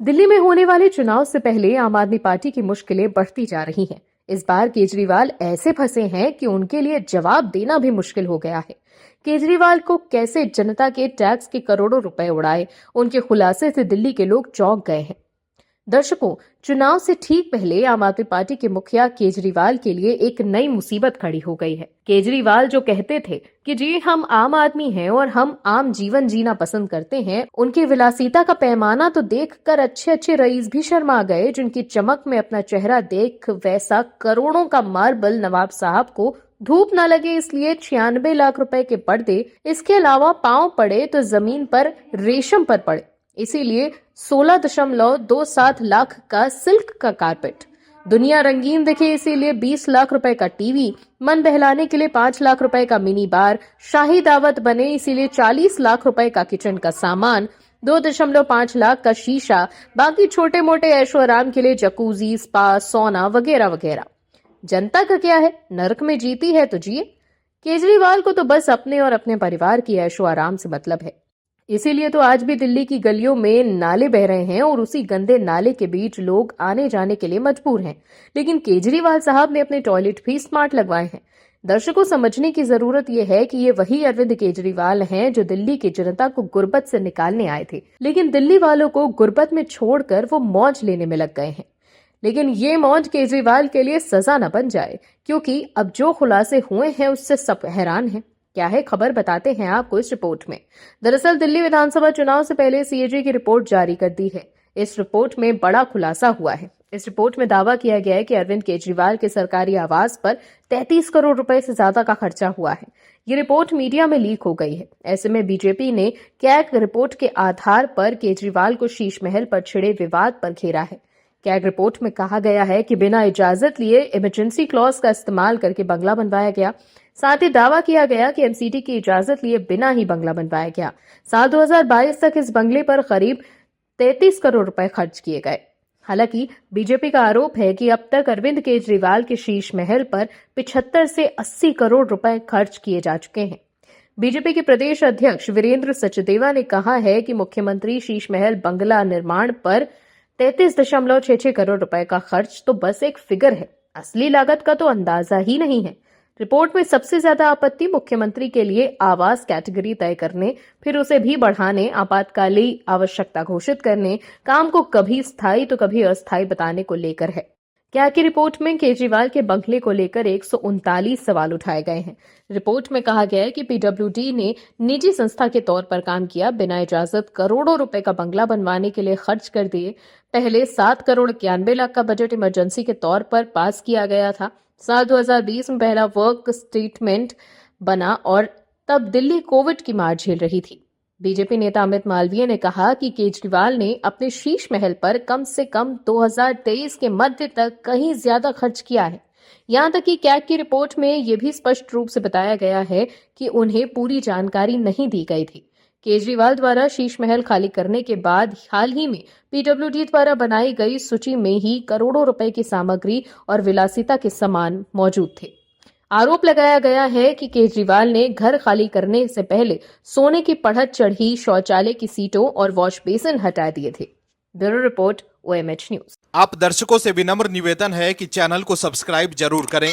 दिल्ली में होने वाले चुनाव से पहले आम आदमी पार्टी की मुश्किलें बढ़ती जा रही हैं। इस बार केजरीवाल ऐसे फंसे हैं कि उनके लिए जवाब देना भी मुश्किल हो गया है। केजरीवाल को कैसे जनता के टैक्स के करोड़ों रुपए उड़ाए, उनके खुलासे से दिल्ली के लोग चौंक गए हैं। दर्शकों, चुनाव से ठीक पहले आम आदमी पार्टी के मुखिया केजरीवाल के लिए एक नई मुसीबत खड़ी हो गई है। केजरीवाल जो कहते थे कि जी हम आम आदमी हैं और हम आम जीवन जीना पसंद करते हैं, उनकी विलासिता का पैमाना तो देखकर अच्छे अच्छे रईस भी शर्मा गए, जिनकी चमक में अपना चेहरा देख वैसा करोड़ों का मार्बल नवाब साहब को धूप न लगे इसलिए 96 लाख रुपए के पर्दे, इसके अलावा पांव पड़े तो जमीन पर रेशम पर पड़े, इसीलिए 16.27 लाख का सिल्क का कारपेट, दुनिया रंगीन दिखे इसीलिए 20 लाख रुपए का टीवी, मन बहलाने के लिए 5 लाख रुपए का मिनी बार, शाही दावत बने इसीलिए 40 लाख रुपए का किचन का सामान, 2.5 लाख का शीशा, बाकी छोटे मोटे ऐशो आराम के लिए जकूजी, स्पा, सोना वगैरह वगैरह। जनता का क्या है, नरक में जीती है तो जिए। केजरीवाल को तो बस अपने और अपने परिवार की ऐशो आराम से मतलब है। इसीलिए तो आज भी दिल्ली की गलियों में नाले बह रहे हैं और उसी गंदे नाले के बीच लोग आने जाने के लिए मजबूर हैं। लेकिन केजरीवाल साहब ने अपने टॉयलेट भी स्मार्ट लगवाए हैं। दर्शकों, समझने की जरूरत यह है कि ये वही अरविंद केजरीवाल हैं जो दिल्ली की जनता को गुर्बत से निकालने आए थे, लेकिन दिल्ली वालों को गुर्बत में छोड़कर वो मौज लेने में लग गए हैं। लेकिन ये मौज केजरीवाल के लिए सजा न बन जाए, क्योंकि अब जो खुलासे हुए हैं उससे सब हैरान हैं। क्या है खबर, बताते हैं आपको इस रिपोर्ट में। दरअसल दिल्ली विधानसभा चुनाव से पहले सीएजी की रिपोर्ट जारी कर दी है। इस रिपोर्ट में बड़ा खुलासा हुआ है। इस रिपोर्ट में दावा किया गया है कि अरविंद केजरीवाल के सरकारी आवास पर 33 करोड़ रुपए से ज्यादा का खर्चा हुआ है। ये रिपोर्ट मीडिया में लीक हो गई है। ऐसे में बीजेपी ने कैग रिपोर्ट के आधार पर केजरीवाल को शीश महल पर छिड़े विवाद पर घेरा है। कैग रिपोर्ट में कहा गया है कि बिना इजाजत लिए इमरजेंसी क्लॉज का इस्तेमाल करके बंगला बनवाया गया। साथ ही दावा किया गया कि एमसीडी की इजाजत लिए बिना ही बंगला बनवाया गया। साल 2022 तक इस बंगले पर करीब 33 करोड़ रुपए खर्च किए गए। हालांकि बीजेपी का आरोप है कि अब तक अरविंद केजरीवाल के शीश महल पर 75 से 80 करोड़ रुपए खर्च किए जा चुके हैं। बीजेपी के प्रदेश अध्यक्ष वीरेंद्र सचदेवा ने कहा है कि मुख्यमंत्री शीश महल बंगला निर्माण पर 33.66 करोड़ रुपए का खर्च तो बस एक फिगर है, असली लागत का तो अंदाजा ही नहीं है। रिपोर्ट में सबसे ज्यादा आपत्ति मुख्यमंत्री के लिए आवास कैटेगरी तय करने, फिर उसे भी बढ़ाने, आपातकालीन आवश्यकता घोषित करने, काम को कभी स्थायी तो कभी अस्थायी बताने को लेकर है। क्या की रिपोर्ट में केजरीवाल के बंगले को लेकर 139 सवाल उठाए गए हैं। रिपोर्ट में कहा गया है कि पीडब्ल्यूडी ने निजी संस्था के तौर पर काम किया, बिना इजाजत करोड़ों रुपए का बंगला बनवाने के लिए खर्च कर दिए। पहले 7 करोड़ 91 लाख का बजट इमरजेंसी के तौर पर पास किया गया था। साल 2020 में पहला वर्क स्टेटमेंट बना और तब दिल्ली कोविड की मार झेल रही थी। बीजेपी नेता अमित मालवीय ने कहा कि केजरीवाल ने अपने शीश महल पर कम से कम 2023 के मध्य तक कहीं ज्यादा खर्च किया है। यहां तक कि कैग की रिपोर्ट में यह भी स्पष्ट रूप से बताया गया है कि उन्हें पूरी जानकारी नहीं दी गई थी। केजरीवाल द्वारा शीश महल खाली करने के बाद हाल ही में पीडब्ल्यूडी द्वारा बनाई गई सूची में ही करोड़ों रुपए की सामग्री और विलासिता के सामान मौजूद थे। आरोप लगाया गया है कि केजरीवाल ने घर खाली करने से पहले सोने की पढ़त चढ़ी शौचालय की सीटों और वॉश बेसिन हटा दिए थे। Bureau report, OMH news. आप दर्शकों से विनम्र निवेदन है कि चैनल को सब्सक्राइब जरूर करें